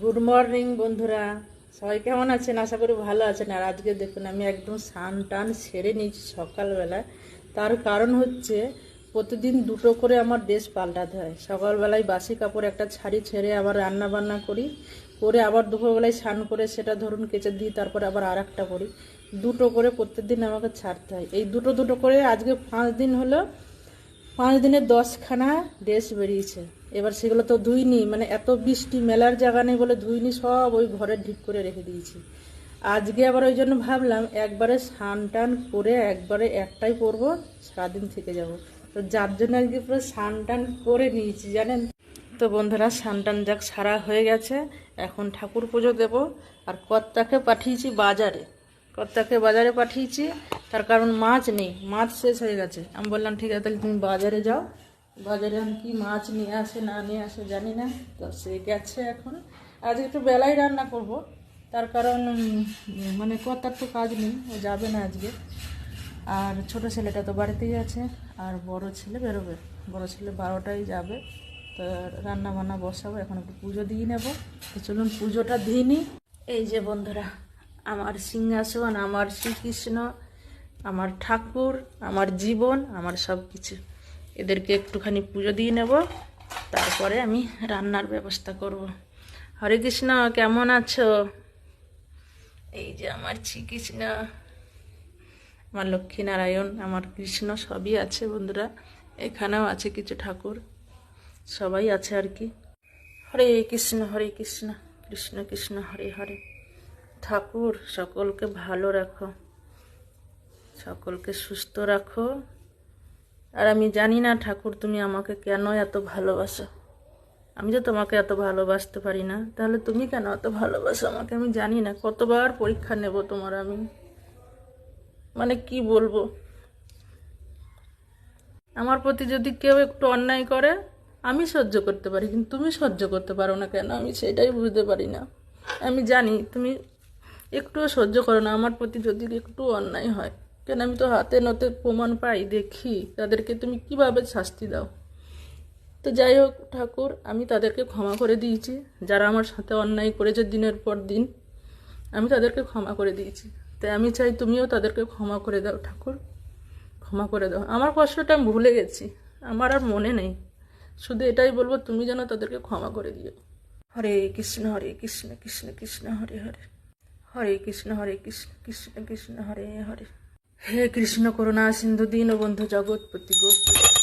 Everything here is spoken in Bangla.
গুড মর্নিং বন্ধুরা, সবাই কেমন আছেন? আশা করি ভালো আছেন। আর আজকে দেখুন আমি একদম স্নান টান সেরে নিয়েছি সকালবেলায়। তার কারণ হচ্ছে প্রতিদিন দুটো করে আমার ড্রেস পাল্টাতে হয়। সকালবেলায় বাসি কাপড় একটা শাড়ি ছেড়ে আবার রান্না বান্না করি, করে আবার দুপুরবেলায় স্নান করে সেটা ধরুন কেচে দিই, তারপরে আবার আর একটা করি। দুটো করে প্রত্যেকদিন আমাকে ছাড়তে হয়। এই দুটো দুটো করে আজকে 5 দিন হলো, 5 দিনে 10খানা ড্রেস বেরিয়েছে। এবার সেগুলো তো ধুইনি, মানে এত বৃষ্টি, মেলার জায়গা নেই বলে ধুইনি, সব ওই ঘরে ঢিপ করে রেখে দিয়েছি। আজকে আবার ওই জন্য ভাবলাম একবারে স্নান টান করে একবারে একটাই পরবো, সারাদিন থেকে যাব। তো যার জন্য আজকে পুরো স্নান টান করে নিয়েছি জানেন। তো বন্ধুরা, স্নান টান যাক সারা হয়ে গেছে, এখন ঠাকুর পুজো দেবো। আর কর্তাকে পাঠিয়েছি বাজারে, কর্তাকে বাজারে পাঠিয়েছি। তার কারণ মাছ নেই, মাছ শেষ হয়ে গেছে। আমি বললাম ঠিক আছে, তাহলে তুমি বাজারে যাও। বাজারে আমি কি মাছ নিয়ে আসে না নিয়ে আসে জানি না, তো সে গেছে এখন। আজকে একটু বেলায় রান্না করব, তার কারণ মানে কর্তার তো কাজ নেই, ও যাবে না আজকে। আর ছোট ছেলেটা তো বাড়িতেই আছে, আর বড় ছেলে বেরোবে। বড় ছেলে 12টায় যাবে। তো রান্না বান্না বসাবো, এখন একটু পুজো দিয়ে নেব। তো চলুন পুজোটা দিয়ে নিই। এই যে বন্ধুরা, আমার সিংহাসন, আমার শ্রীকৃষ্ণ, আমার ঠাকুর, আমার জীবন, আমার সব কিছু, এদেরকে একটুখানি পুজো দিয়ে নেব, তারপরে আমি রান্নার ব্যবস্থা করব। হরে কৃষ্ণ, কেমন আছো? এই যে আমার শ্রীকৃষ্ণ, আমার লক্ষ্মীনারায়ণ, আমার কৃষ্ণ সবই আছে বন্ধুরা। এখানেও আছে কিছু ঠাকুর, সবাই আছে আর কি। হরে কৃষ্ণ হরে কৃষ্ণ, কৃষ্ণ কৃষ্ণ হরে হরে। ঠাকুর সকলকে ভালো রাখো, সকলকে সুস্থ রাখো। আর আমি জানি না ঠাকুর তুমি আমাকে কেন এত ভালোবাসো। আমি তো তোমাকে এত ভালোবাসতে পারি না, তাহলে তুমি কেন এত ভালোবাসো আমাকে আমি জানি না। কতবার পরীক্ষা নেব তোমার আমি, মানে কি বলবো। আমার প্রতি যদি কেউ একটু অন্যায় করে আমি সহ্য করতে পারি, কিন্তু তুমি সহ্য করতে পারো না কেন, আমি সেটাই বুঝতে পারি না। আমি জানি তুমি একটুও সহ্য করো না আমার প্রতি যদি একটু অন্যায় হয়। কেন, আমি তো হাতে নাতে প্রমাণ পাই, দেখি তাদেরকে তুমি কিভাবে শাস্তি দাও। তো যাই হোক ঠাকুর, আমি তাদেরকে ক্ষমা করে দিয়েছি, যারা আমার সাথে অন্যায় করেছে দিনের পর দিন আমি তাদেরকে ক্ষমা করে দিয়েছি। তাই আমি চাই তুমিও তাদেরকে ক্ষমা করে দাও ঠাকুর, ক্ষমা করে দাও। আমার কষ্টটা আমি ভুলে গেছি, আমার আর মনে নেই, শুধু এটাই বলবো তুমি যেন তাদেরকে ক্ষমা করে দিও। হরে কৃষ্ণ কৃষ্ণ কৃষ্ণ হরে হরে, হরে কৃষ্ণ কৃষ্ণ কৃষ্ণ হরে হরে। হে কৃষ্ণ করুণা সিন্ধু দীনবন্ধু জগৎপতি গোপীনাথ